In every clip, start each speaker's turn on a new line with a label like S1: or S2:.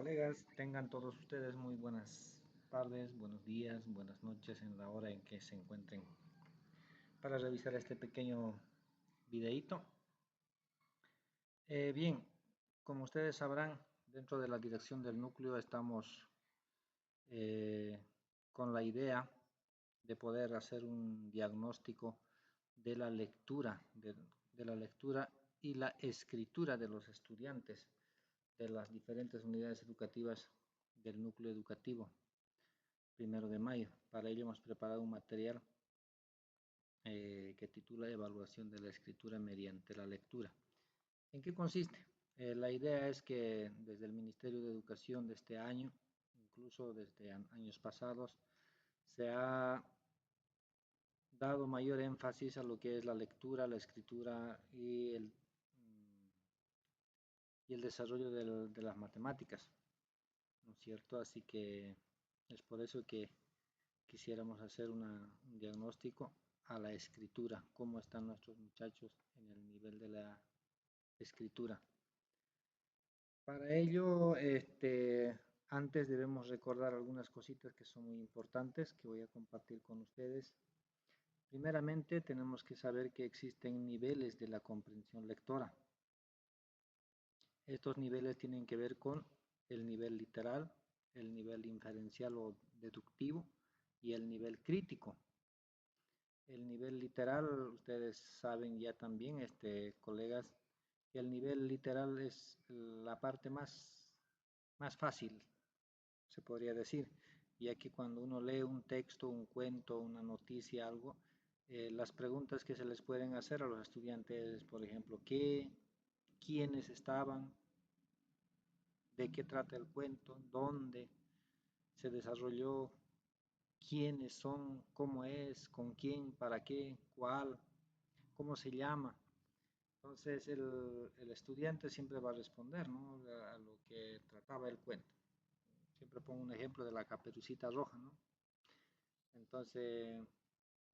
S1: Colegas, tengan todos ustedes muy buenas tardes, buenos días, buenas noches en la hora en que se encuentren para revisar este pequeño videíto. Bien, como ustedes sabrán, dentro de la dirección del núcleo estamos eh, con la idea de poder hacer un diagnóstico de la lectura, de la lectura y la escritura de los estudiantes de las diferentes unidades educativas del núcleo educativo 1 de Mayo. Para ello hemos preparado un material que titula Evaluación de la escritura mediante la lectura. ¿En qué consiste? La idea es que desde el Ministerio de Educación de este año, incluso desde años pasados, se ha dado mayor énfasis a lo que es la lectura, la escritura y el desarrollo de las matemáticas, ¿no es cierto? Así que es por eso que quisiéramos hacer un diagnóstico a la escritura, cómo están nuestros muchachos en el nivel de la escritura. Para ello, antes debemos recordar algunas cositas que son muy importantes que voy a compartir con ustedes. Primeramente, tenemos que saber que existen niveles de la comprensión lectora. Estos niveles tienen que ver con el nivel literal, el nivel inferencial o deductivo y el nivel crítico. El nivel literal, ustedes saben ya también, colegas, el nivel literal es la parte más fácil, se podría decir, ya que cuando uno lee un texto, un cuento, una noticia, algo, las preguntas que se les pueden hacer a los estudiantes, por ejemplo, ¿qué? ¿Quiénes estaban? ¿De qué trata el cuento? ¿Dónde se desarrolló? ¿Quiénes son? ¿Cómo es? ¿Con quién? ¿Para qué? ¿Cuál? ¿Cómo se llama? Entonces el estudiante siempre va a responder, ¿no?, a lo que trataba el cuento. Siempre pongo un ejemplo de la Caperucita Roja, ¿no? Entonces,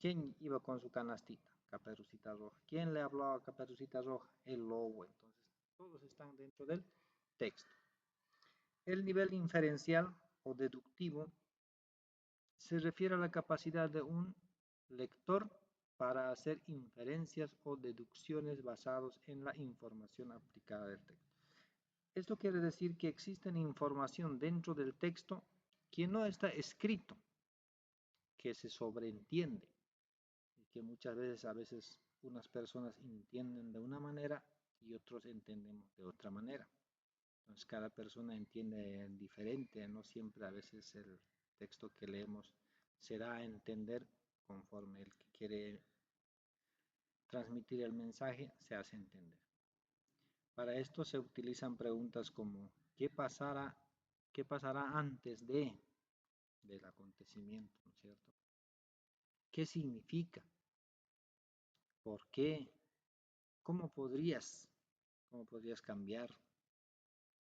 S1: ¿quién iba con su canastita? Caperucita Roja. ¿Quién le habló a Caperucita Roja? El lobo. Entonces, todos están dentro del texto. El nivel inferencial o deductivo se refiere a la capacidad de un lector para hacer inferencias o deducciones basados en la información aplicada del texto. Esto quiere decir que existe información dentro del texto que no está escrito, que se sobreentiende y que a veces unas personas entienden de una manera y otros entendemos de otra manera. Entonces cada persona entiende diferente, no siempre a veces el texto que leemos se da a entender conforme el que quiere transmitir el mensaje se hace entender. Para esto se utilizan preguntas como ¿qué pasará antes del acontecimiento, ¿no es cierto? ¿Qué significa? ¿Por qué? ¿Cómo podrías cambiar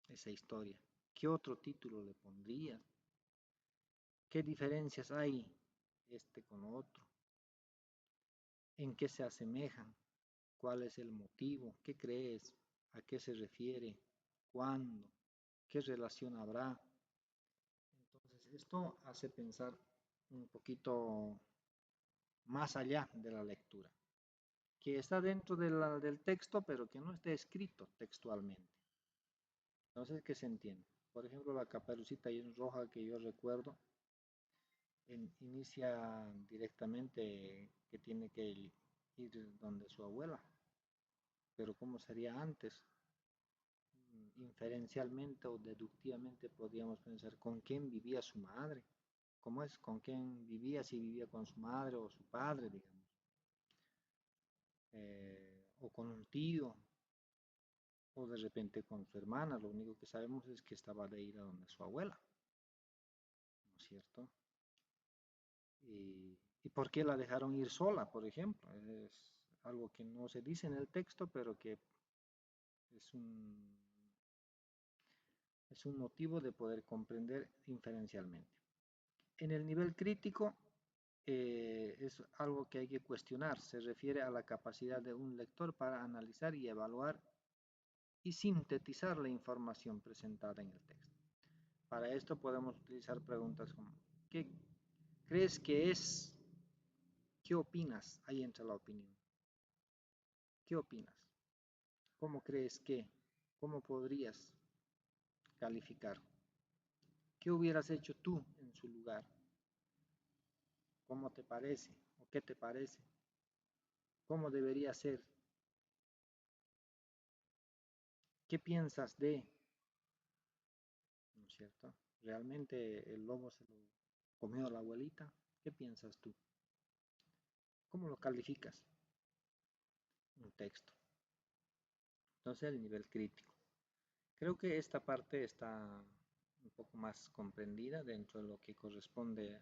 S1: esa historia? ¿Qué otro título le pondrías? ¿Qué diferencias hay con otro? ¿En qué se asemejan? ¿Cuál es el motivo? ¿Qué crees? ¿A qué se refiere? ¿Cuándo? ¿Qué relación habrá? Entonces, esto hace pensar un poquito más allá de la lectura, que está dentro del texto, pero que no está escrito textualmente. Entonces, ¿qué se entiende? Por ejemplo, la Caperucita Roja que yo recuerdo, inicia directamente que tiene que ir donde su abuela, pero ¿cómo sería antes? Inferencialmente o deductivamente podríamos pensar con quién vivía su madre, cómo es, con quién vivía, si vivía con su madre o su padre, digamos, o con un tío, o de repente con su hermana. Lo único que sabemos es que estaba de ir a donde su abuela, ¿no es cierto? ¿Y por qué la dejaron ir sola, por ejemplo? Es algo que no se dice en el texto, pero que es es un motivo de poder comprender inferencialmente. En el nivel crítico es algo que hay que cuestionar. Se refiere a la capacidad de un lector para analizar y evaluar y sintetizar la información presentada en el texto. Para esto podemos utilizar preguntas como ¿qué crees que es? ¿Qué opinas? Ahí entra la opinión. ¿Qué opinas? ¿Cómo crees que? ¿Cómo podrías calificar? ¿Qué hubieras hecho tú en su lugar? ¿Cómo te parece? ¿O qué te parece? ¿Cómo debería ser? ¿Qué piensas de? ¿No es cierto? ¿Realmente el lobo se lo comió a la abuelita? ¿Qué piensas tú? ¿Cómo lo calificas? Un texto. Entonces el nivel crítico. Creo que esta parte está un poco más comprendida dentro de lo que corresponde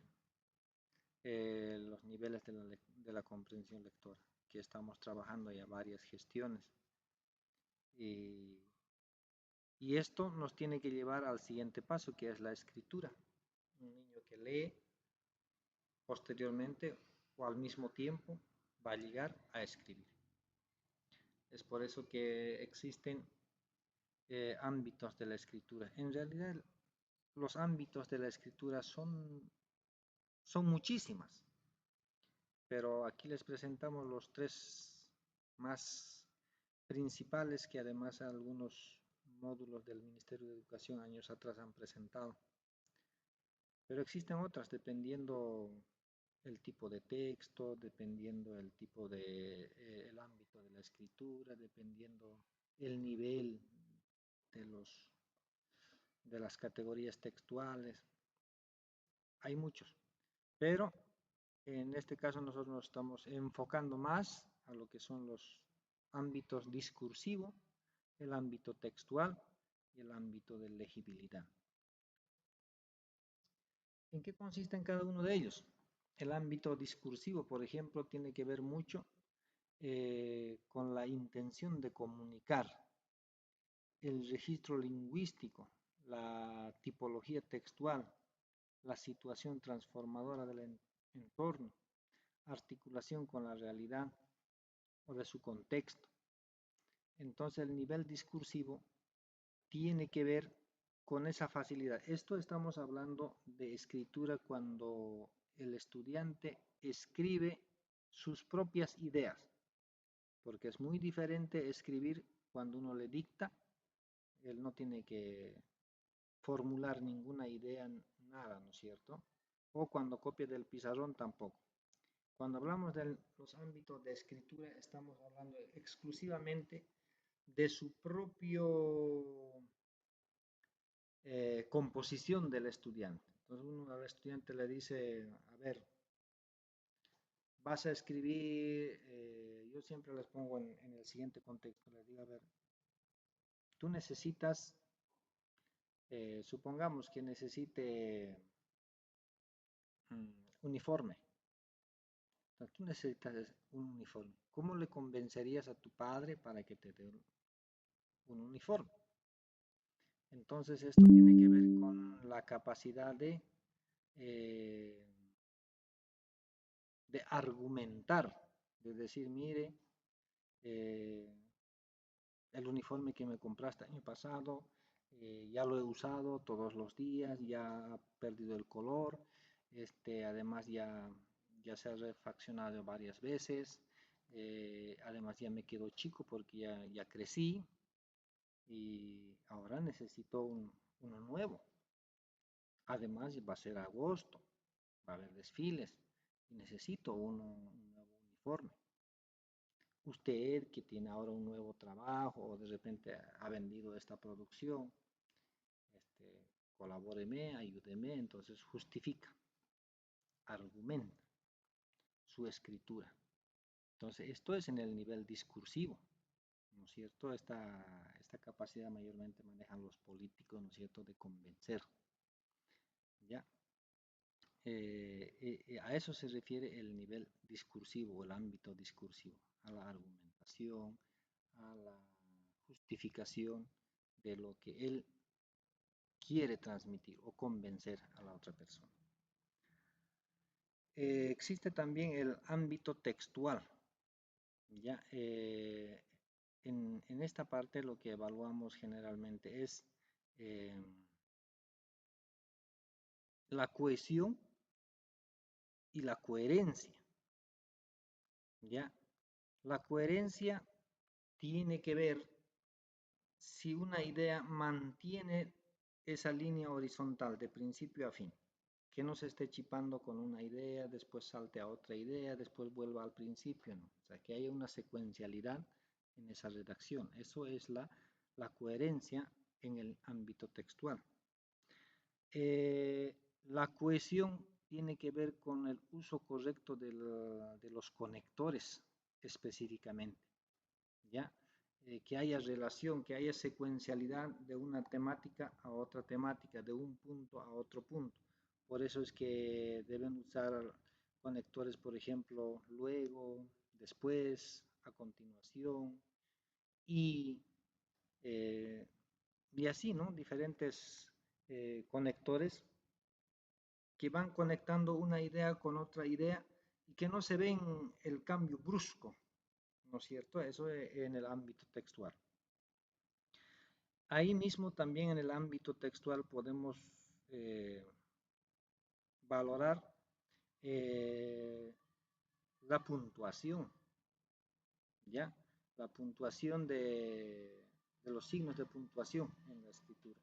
S1: los niveles de la comprensión lectora, que estamos trabajando ya varias gestiones. Y, y esto nos tiene que llevar al siguiente paso, que es la escritura. Un niño que lee posteriormente o al mismo tiempo va a llegar a escribir. Es por eso que existen ámbitos de la escritura. En realidad, los ámbitos de la escritura son muchísimas, pero aquí les presentamos los tres más principales que además algunos módulos del Ministerio de Educación años atrás han presentado. Pero existen otras dependiendo el tipo de texto, dependiendo el tipo de el ámbito de la escritura, dependiendo el nivel de de las categorías textuales. Hay muchos, pero en este caso nosotros nos estamos enfocando más a lo que son los ámbitos discursivo, el ámbito textual y el ámbito de legibilidad. ¿En qué consiste en cada uno de ellos? El ámbito discursivo, por ejemplo, tiene que ver mucho con la intención de comunicar, el registro lingüístico, la tipología textual, la situación transformadora del entorno, articulación con la realidad o de su contexto. Entonces el nivel discursivo tiene que ver con esa facilidad. Esto estamos hablando de escritura cuando el estudiante escribe sus propias ideas, porque es muy diferente escribir cuando uno le dicta, él no tiene que formular ninguna idea, nada, ¿no es cierto? O cuando copia del pizarrón tampoco. Cuando hablamos de los ámbitos de escritura, estamos hablando exclusivamente de su propio composición del estudiante. Entonces uno al estudiante le dice, a ver, vas a escribir, yo siempre les pongo en el siguiente contexto, les digo, a ver, tú necesitas, supongamos que necesite uniforme. Entonces, tú necesitas un uniforme. ¿Cómo le convencerías a tu padre para que te dé un uniforme? Entonces esto tiene que ver con la capacidad eh, de argumentar, de decir, mire, eh, el uniforme que me compraste el año pasado, ya lo he usado todos los días, ya ha perdido el color, además ya se ha refaccionado varias veces, además ya me quedo chico porque ya crecí y ahora necesito uno nuevo. Además va a ser agosto, va a haber desfiles y necesito un nuevo uniforme. Usted que tiene ahora un nuevo trabajo o de repente ha vendido esta producción, colabóreme, ayúdeme, entonces justifica, argumenta su escritura. Entonces esto es en el nivel discursivo, ¿no es cierto? Esta capacidad mayormente manejan los políticos, ¿no es cierto?, de convencer, ¿ya? A eso se refiere el nivel discursivo, el ámbito discursivo, a la argumentación, a la justificación de lo que él quiere transmitir o convencer a la otra persona. Existe también el ámbito textual. ¿Ya? En esta parte lo que evaluamos generalmente es la cohesión y la coherencia, ¿ya? La coherencia tiene que ver si una idea mantiene esa línea horizontal de principio a fin, que no se esté chipando con una idea, después salte a otra idea, después vuelva al principio, ¿no? O sea, que haya una secuencialidad en esa redacción. Eso es la coherencia en el ámbito textual. La cohesión tiene que ver con el uso correcto de los conectores específicamente, ¿ya? Que haya relación, que haya secuencialidad de una temática a otra temática, de un punto a otro punto. Por eso es que deben usar conectores, por ejemplo, luego, después, a continuación, y, eh, y así, ¿no? Diferentes conectores que van conectando una idea con otra idea y que no se ven el cambio brusco, ¿no es cierto? Eso en el ámbito textual. Ahí mismo también en el ámbito textual podemos valorar eh, la puntuación, ¿ya? La puntuación de los signos de puntuación en la escritura,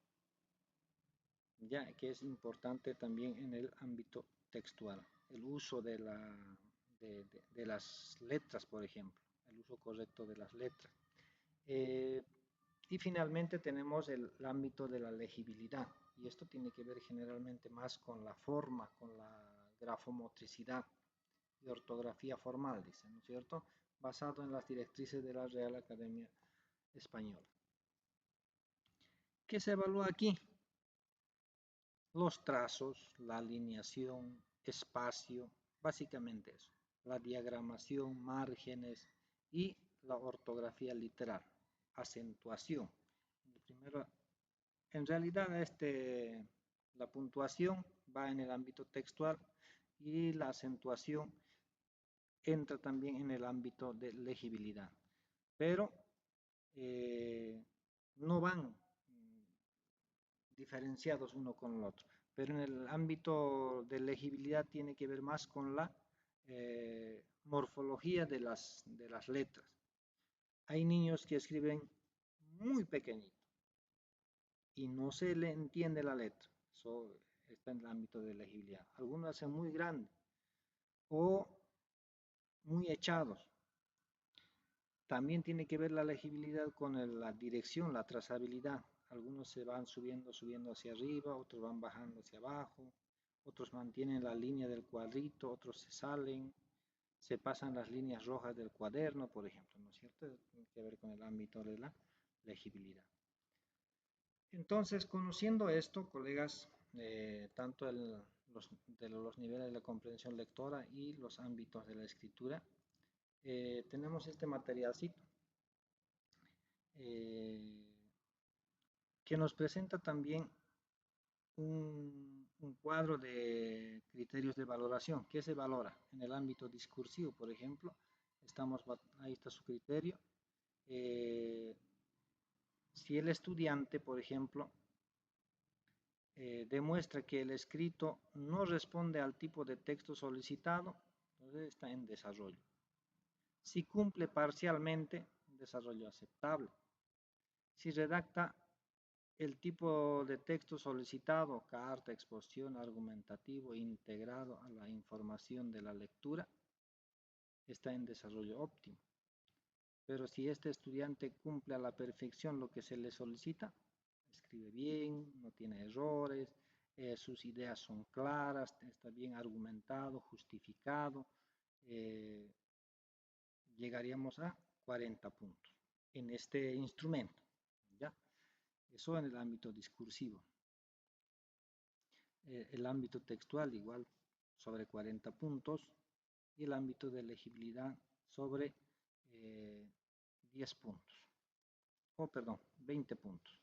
S1: ¿ya? Que es importante también en el ámbito textual. El uso de las letras, por ejemplo, el uso correcto de las letras. Y finalmente tenemos el ámbito de la legibilidad, y esto tiene que ver generalmente más con la forma, con la grafomotricidad y ortografía formal, dice, ¿no es cierto? Basado en las directrices de la Real Academia Española. ¿Qué se evalúa aquí? Los trazos, la alineación, espacio, básicamente eso. La diagramación, márgenes y la ortografía literal, acentuación. Primero, en realidad la puntuación va en el ámbito textual y la acentuación entra también en el ámbito de legibilidad, pero no van diferenciados uno con el otro. Pero en el ámbito de legibilidad tiene que ver más con la morfología de las letras. Hay niños que escriben muy pequeñito y no se le entiende la letra. Eso está en el ámbito de legibilidad. Algunos hacen muy grande o muy echados. También tiene que ver la legibilidad con la dirección, la trazabilidad. Algunos se van subiendo hacia arriba, otros van bajando hacia abajo, otros mantienen la línea del cuadrito, otros se salen, se pasan las líneas rojas del cuaderno, por ejemplo, ¿no es cierto? Tiene que ver con el ámbito de la legibilidad. Entonces, conociendo esto, colegas, tanto los niveles de la comprensión lectora y los ámbitos de la escritura, tenemos este materialcito que nos presenta también un cuadro de criterios de valoración. ¿Qué se valora? En el ámbito discursivo, por ejemplo, ahí está su criterio. Si el estudiante, por ejemplo, demuestra que el escrito no responde al tipo de texto solicitado, entonces está en desarrollo. Si cumple parcialmente, desarrollo aceptable. Si redacta el tipo de texto solicitado, carta, exposición, argumentativo, integrado a la información de la lectura, está en desarrollo óptimo. Pero si este estudiante cumple a la perfección lo que se le solicita, escribe bien, no tiene errores, sus ideas son claras, está bien argumentado, justificado, llegaríamos a 40 puntos en este instrumento, ¿ya? Eso en el ámbito discursivo. El ámbito textual igual sobre 40 puntos y el ámbito de legibilidad sobre 10 puntos. Perdón, 20 puntos.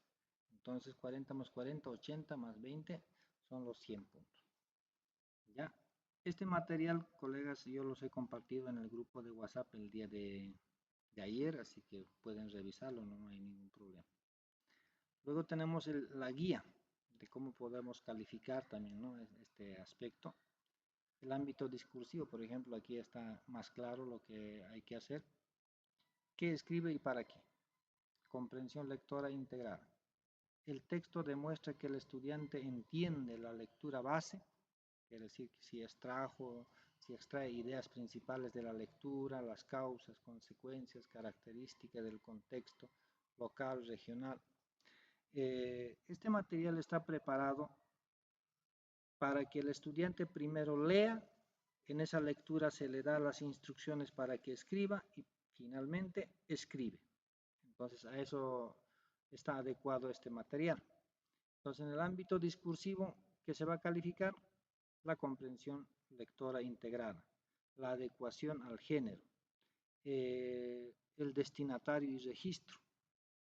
S1: Entonces 40 más 40, 80 más 20 son los 100 puntos. ¿Ya? Este material, colegas, yo los he compartido en el grupo de WhatsApp el día de ayer, así que pueden revisarlo, no hay ningún problema. Luego tenemos la guía, de cómo podemos calificar también, ¿no?, este aspecto. El ámbito discursivo, por ejemplo, aquí está más claro lo que hay que hacer. ¿Qué escribe y para qué? Comprensión lectora integrada. El texto demuestra que el estudiante entiende la lectura base, quiere decir que si extrae ideas principales de la lectura, las causas, consecuencias, características del contexto local, regional. Este material está preparado para que el estudiante primero lea, en esa lectura se le da las instrucciones para que escriba y finalmente escribe. Entonces a eso está adecuado este material. Entonces en el ámbito discursivo, ¿qué se va a calificar? La comprensión lectora integrada, la adecuación al género, el destinatario y registro,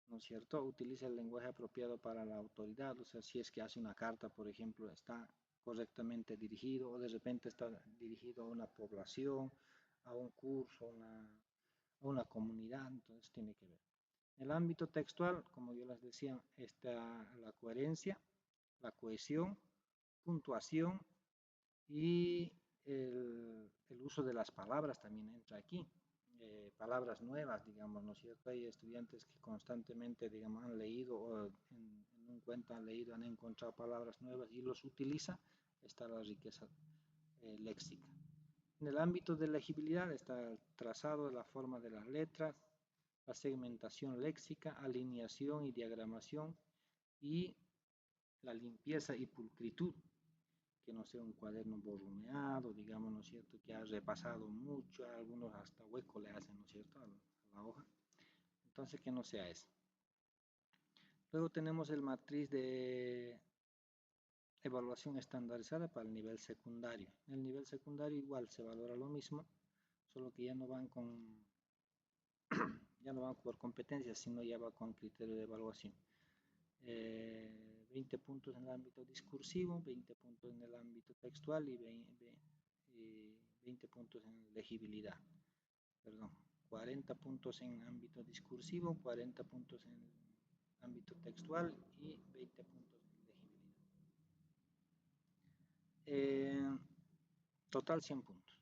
S1: ¿no es cierto? Utiliza el lenguaje apropiado para la autoridad, o sea, si es que hace una carta, por ejemplo, está correctamente dirigido o de repente está dirigido a una población, a un curso, a una comunidad, entonces tiene que ver. En el ámbito textual, como yo les decía, está la coherencia, la cohesión, puntuación y el uso de las palabras también entra aquí. Palabras nuevas, digamos, ¿no es cierto? Hay estudiantes que constantemente, digamos, han leído o en un cuento han leído, han encontrado palabras nuevas y los utiliza, está la riqueza léxica. En el ámbito de legibilidad está el trazado de la forma de las letras, la segmentación léxica, alineación y diagramación y la limpieza y pulcritud, que no sea un cuaderno borroneado, digamos, ¿no es cierto?, que ha repasado mucho, algunos hasta hueco le hacen, ¿no es cierto?, a la hoja. Entonces, que no sea eso. Luego tenemos el matriz de evaluación estandarizada para el nivel secundario. En el nivel secundario igual se valora lo mismo, solo que ya no van por competencias, sino ya va con criterio de evaluación. 20 puntos en el ámbito discursivo, 20 puntos en el ámbito textual y 20 puntos en legibilidad. Perdón, 40 puntos en ámbito discursivo, 40 puntos en ámbito textual y 20 puntos en legibilidad. Total 100 puntos.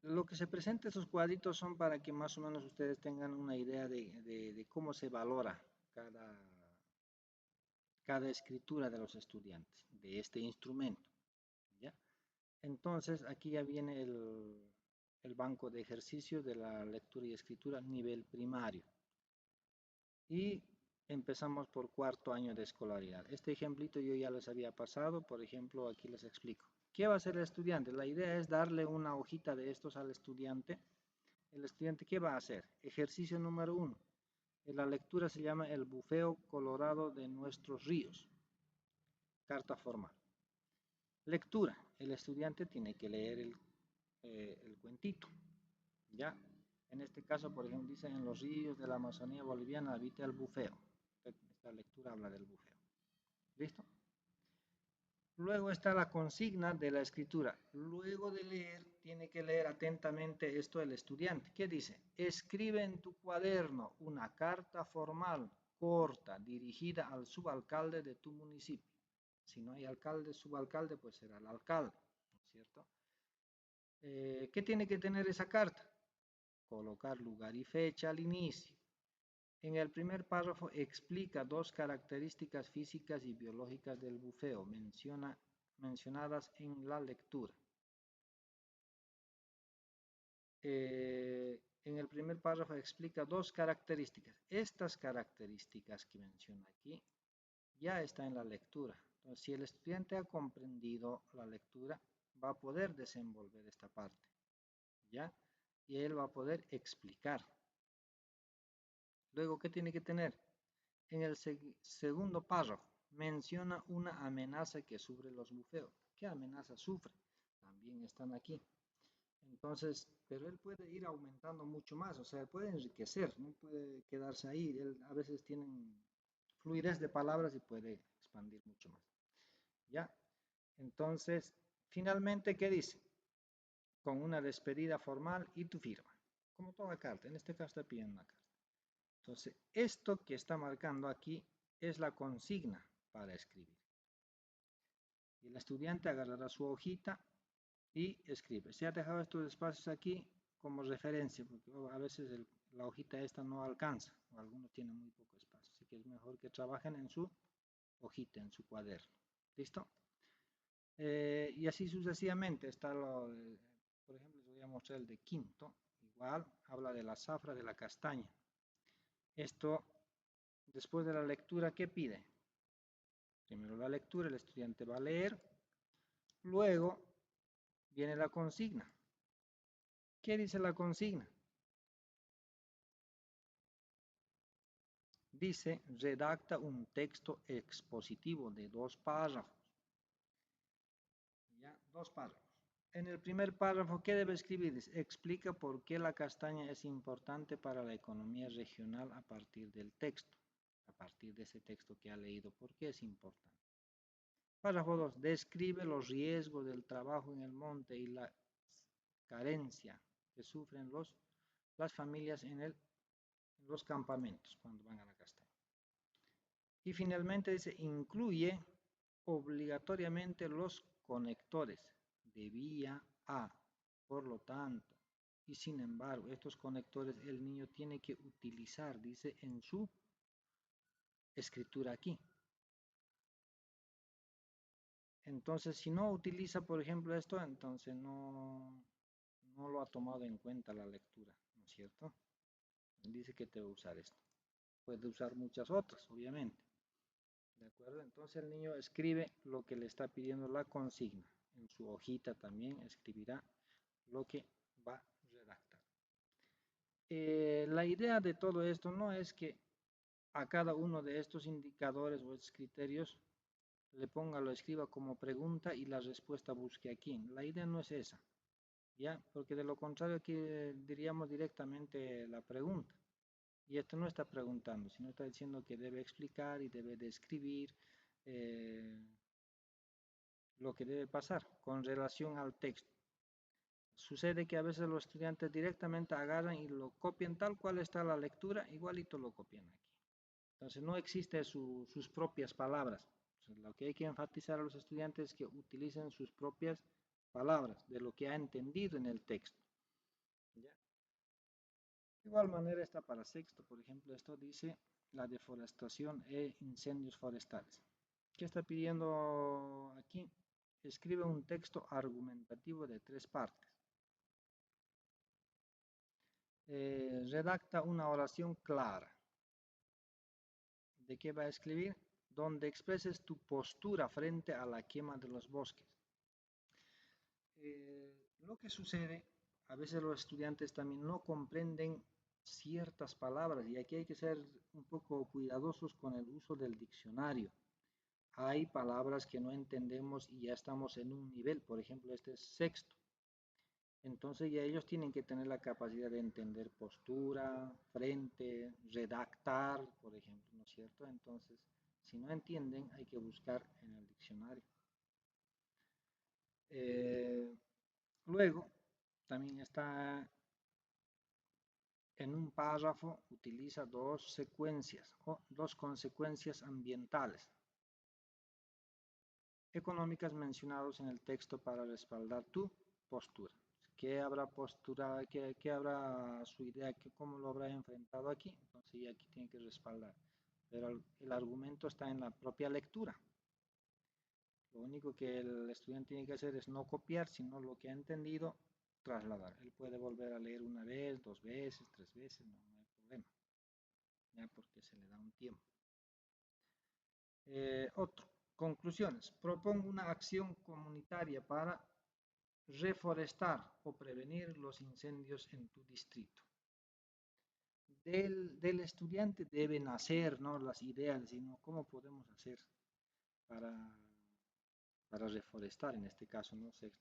S1: Lo que se presenta estos cuadritos son para que más o menos ustedes tengan una idea de cómo se valora cada escritura de los estudiantes de este instrumento, ¿ya? Entonces aquí ya viene el banco de ejercicios de la lectura y escritura nivel primario y empezamos por cuarto año de escolaridad. Este ejemplito yo ya les había pasado, por ejemplo aquí les explico. ¿Qué va a hacer el estudiante? La idea es darle una hojita de estos al estudiante. El estudiante, ¿qué va a hacer? Ejercicio número 1. La lectura se llama El bufeo colorado de nuestros ríos. Carta formal. Lectura. El estudiante tiene que leer el cuentito. ¿Ya? En este caso, por ejemplo, dice, en los ríos de la Amazonía boliviana habita el bufeo. Esta lectura habla del bufeo. ¿Listo? Luego está la consigna de la escritura. Luego de leer, tiene que leer atentamente esto el estudiante. ¿Qué dice? Escribe en tu cuaderno una carta formal, corta, dirigida al subalcalde de tu municipio. Si no hay alcalde, subalcalde, pues será el alcalde, ¿no es cierto? ¿Qué tiene que tener esa carta? Colocar lugar y fecha al inicio. En el primer párrafo explica 2 características físicas y biológicas del bufeo mencionadas en la lectura. En el primer párrafo explica 2 características. Estas características que menciona aquí ya están en la lectura. Entonces, si el estudiante ha comprendido la lectura, va a poder desenvolver esta parte, ¿ya? Y él va a poder explicar. Luego, ¿qué tiene que tener? En el segundo párrafo, menciona una amenaza que sufre los bufeos. ¿Qué amenaza sufre? También están aquí. Entonces, pero él puede ir aumentando mucho más, o sea, puede enriquecer, no puede quedarse ahí. Él a veces tiene fluidez de palabras y puede expandir mucho más. ¿Ya? Entonces, finalmente, ¿qué dice? Con una despedida formal y tu firma. Como toda carta, en este caso está pidiendo una carta. Entonces, esto que está marcando aquí es la consigna para escribir. Y el estudiante agarrará su hojita y escribe. Se ha dejado estos espacios aquí como referencia, porque a veces la hojita esta no alcanza, o algunos tienen muy poco espacio, así que es mejor que trabajen en su hojita, en su cuaderno. ¿Listo? Y así sucesivamente está por ejemplo, les voy a mostrar el de quinto, igual habla de la zafra de la castaña. Esto, después de la lectura, ¿qué pide? Primero la lectura, el estudiante va a leer, luego viene la consigna. ¿Qué dice la consigna? Dice, redacta un texto expositivo de 2 párrafos. ¿Ya? 2 párrafos. En el primer párrafo, ¿qué debe escribir? Dice, explica por qué la castaña es importante para la economía regional a partir del texto. A partir de ese texto que ha leído, ¿por qué es importante? Párrafo 2. Describe los riesgos del trabajo en el monte y la carencia que sufren las familias en los campamentos cuando van a la castaña. Y finalmente dice, incluye obligatoriamente los conectores de vía A. Por lo tanto, y sin embargo, estos conectores el niño tiene que utilizar, dice, en su escritura aquí. Entonces, si no utiliza, por ejemplo, esto, entonces no lo ha tomado en cuenta la lectura, ¿no es cierto? Dice que debe usar esto. Puede usar muchas otras, obviamente. ¿De acuerdo? Entonces el niño escribe lo que le está pidiendo la consigna. En su hojita también escribirá lo que va a redactar. La idea de todo esto no es que a cada uno de estos indicadores o estos criterios lo escriba como pregunta y la respuesta busque aquí. La idea no es esa, ¿ya? Porque de lo contrario aquí diríamos directamente la pregunta. Y esto no está preguntando, sino está diciendo que debe explicar y debe describir lo que debe pasar con relación al texto. Sucede que a veces los estudiantes directamente agarran y lo copian tal cual está la lectura, igualito lo copian aquí. Entonces no existe sus propias palabras. Lo que hay que enfatizar a los estudiantes es que utilicen sus propias palabras de lo que ha entendido en el texto. ¿Ya? De igual manera está para sexto, por ejemplo, esto dice la deforestación e incendios forestales. ¿Qué está pidiendo aquí? Escribe un texto argumentativo de 3 partes. Redacta una oración clara. ¿De qué va a escribir? Donde expreses tu postura frente a la quema de los bosques. Lo que sucede, a veces los estudiantes también no comprenden ciertas palabras y aquí hay que ser un poco cuidadosos con el uso del diccionario. Hay palabras que no entendemos y ya estamos en un nivel, por ejemplo, este es sexto. Entonces ya ellos tienen que tener la capacidad de entender postura, frente, redactar, por ejemplo, ¿no es cierto? Entonces, si no entienden, hay que buscar en el diccionario. Luego, también está en un párrafo, utiliza 2 secuencias o 2 consecuencias ambientales económicas mencionados en el texto para respaldar tu postura. ¿Qué habrá postura, qué habrá su idea, cómo lo habrá enfrentado aquí? Entonces ya aquí tiene que respaldar. Pero el argumento está en la propia lectura. Lo único que el estudiante tiene que hacer es no copiar, sino lo que ha entendido, trasladar. Él puede volver a leer una vez, 2 veces, 3 veces, no hay problema. Ya porque se le da un tiempo. Otro. Conclusiones. Propongo una acción comunitaria para reforestar o prevenir los incendios en tu distrito. Del estudiante deben nacer, ¿no?, las ideas, sino cómo podemos hacer para, para reforestar en este caso, no sé,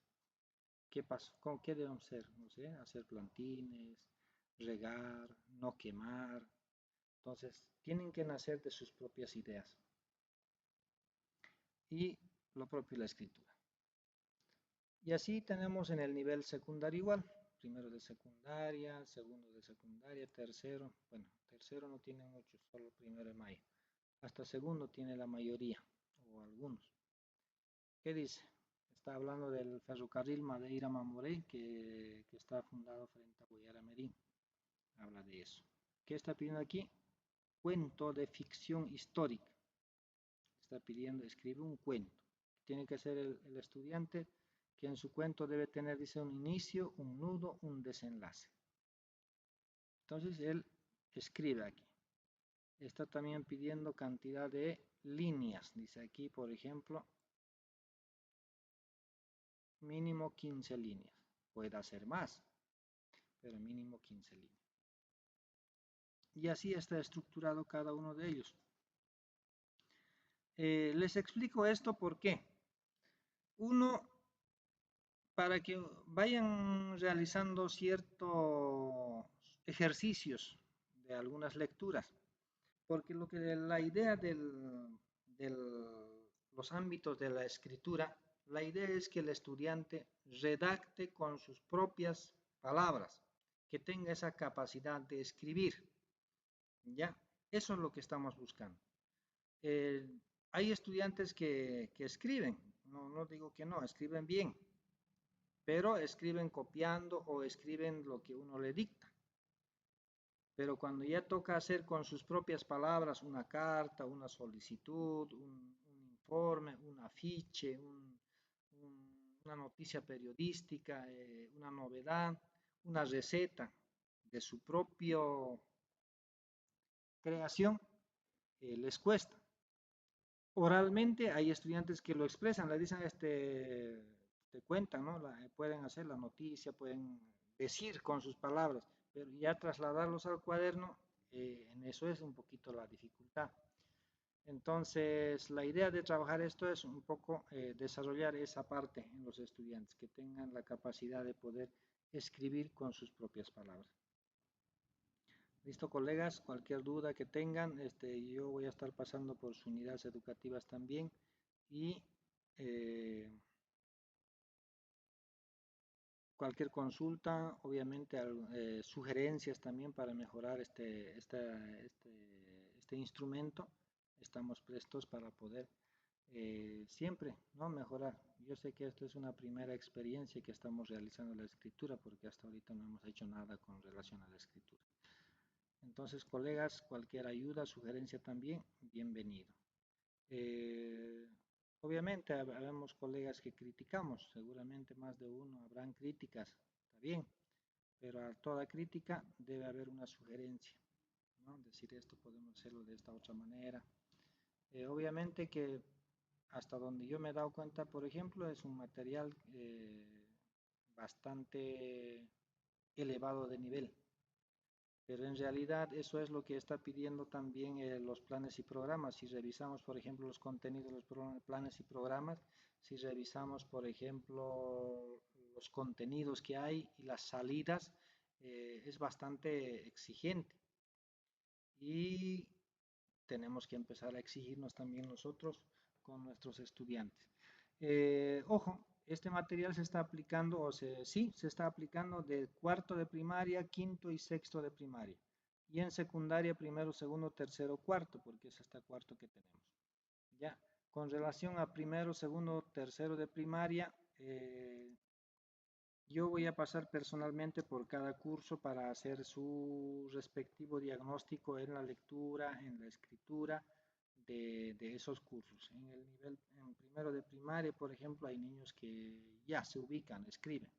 S1: qué pasó, qué debemos hacer, no sé, hacer plantines, regar, no quemar. Entonces, tienen que nacer de sus propias ideas. Y lo propio la escritura. Y así tenemos en el nivel secundario igual, primero de secundaria, segundo de secundaria, tercero, bueno, tercero no tiene muchos, solo primero de mayo. Hasta segundo tiene la mayoría, o algunos. ¿Qué dice? Está hablando del ferrocarril Madeira-Mamoré, que está fundado frente a Guayaramerín. Habla de eso. ¿Qué está pidiendo aquí? Cuento de ficción histórica. Está pidiendo, escribe un cuento. Tiene que ser el estudiante que en su cuento debe tener, dice, un inicio, un nudo, un desenlace. Entonces él escribe aquí. Está también pidiendo cantidad de líneas. Dice aquí, por ejemplo, mínimo 15 líneas. Puede hacer más, pero mínimo 15 líneas. Y así está estructurado cada uno de ellos. Les explico esto porque uno, para que vayan realizando ciertos ejercicios de algunas lecturas, porque la idea de los ámbitos de la escritura, la idea es que el estudiante redacte con sus propias palabras, que tenga esa capacidad de escribir, ¿ya? Eso es lo que estamos buscando. Hay estudiantes que escriben, no digo que no, escriben bien, pero escriben copiando o escriben lo que uno le dicta. Pero cuando ya toca hacer con sus propias palabras una carta, una solicitud, un informe, un afiche, una noticia periodística, una novedad, una receta de su propia creación, les cuesta. Oralmente hay estudiantes que lo expresan, le dicen, te cuentan, ¿no? Pueden hacer la noticia, pueden decir con sus palabras, pero ya trasladarlos al cuaderno, en eso es un poquito la dificultad. Entonces, la idea de trabajar esto es un poco desarrollar esa parte en los estudiantes, que tengan la capacidad de poder escribir con sus propias palabras. Listo, colegas, cualquier duda que tengan, yo voy a estar pasando por sus unidades educativas también y cualquier consulta, obviamente sugerencias también para mejorar este instrumento, estamos prestos para poder siempre, ¿no?, mejorar. Yo sé que esto es una primera experiencia que estamos realizando la escritura, porque hasta ahorita no hemos hecho nada con relación a la escritura. Entonces, colegas, cualquier ayuda, sugerencia también, bienvenido. Obviamente, habemos colegas que criticamos, seguramente más de uno habrán críticas, está bien, pero a toda crítica debe haber una sugerencia, ¿no? Decir, esto podemos hacerlo de esta otra manera. Obviamente que hasta donde yo me he dado cuenta, por ejemplo, es un material bastante elevado de nivel. Pero en realidad eso es lo que está pidiendo también los planes y programas. Si revisamos, por ejemplo, los contenidos de los planes y programas, si revisamos, por ejemplo, los contenidos que hay y las salidas, es bastante exigente. Y tenemos que empezar a exigirnos también nosotros con nuestros estudiantes. Ojo, este material se está aplicando, sí, se está aplicando de cuarto de primaria, quinto y sexto de primaria. Y en secundaria, primero, segundo, tercero, cuarto, porque es hasta cuarto que tenemos. Ya, con relación a primero, segundo, tercero de primaria, yo voy a pasar personalmente por cada curso para hacer su respectivo diagnóstico en la lectura, en la escritura de esos cursos. En primero de primaria, por ejemplo, hay niños que ya se ubican, escriben.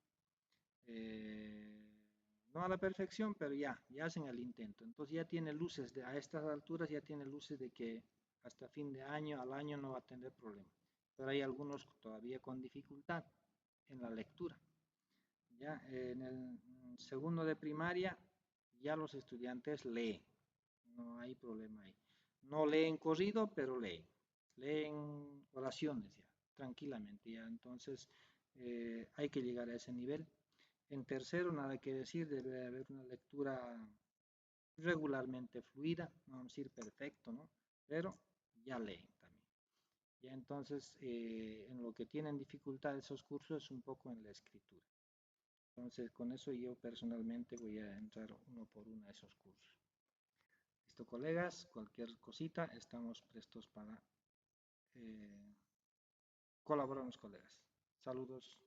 S1: No a la perfección, pero ya hacen el intento. Entonces ya tiene luces, a estas alturas ya tiene luces de que hasta fin de año, al año no va a tener problema. Pero hay algunos todavía con dificultad en la lectura. Ya en el segundo de primaria ya los estudiantes leen, no hay problema ahí. No leen corrido, pero leen oraciones ya, tranquilamente ya. Entonces hay que llegar a ese nivel. En tercero, nada que decir, debe haber una lectura regularmente fluida, no vamos a decir perfecto, ¿no? Pero ya leen también. Ya entonces, en lo que tienen dificultad esos cursos es un poco en la escritura. Entonces, con eso yo personalmente voy a entrar uno por uno a esos cursos. Listo, colegas, cualquier cosita, estamos prestos para colaborar con los colegas. Saludos.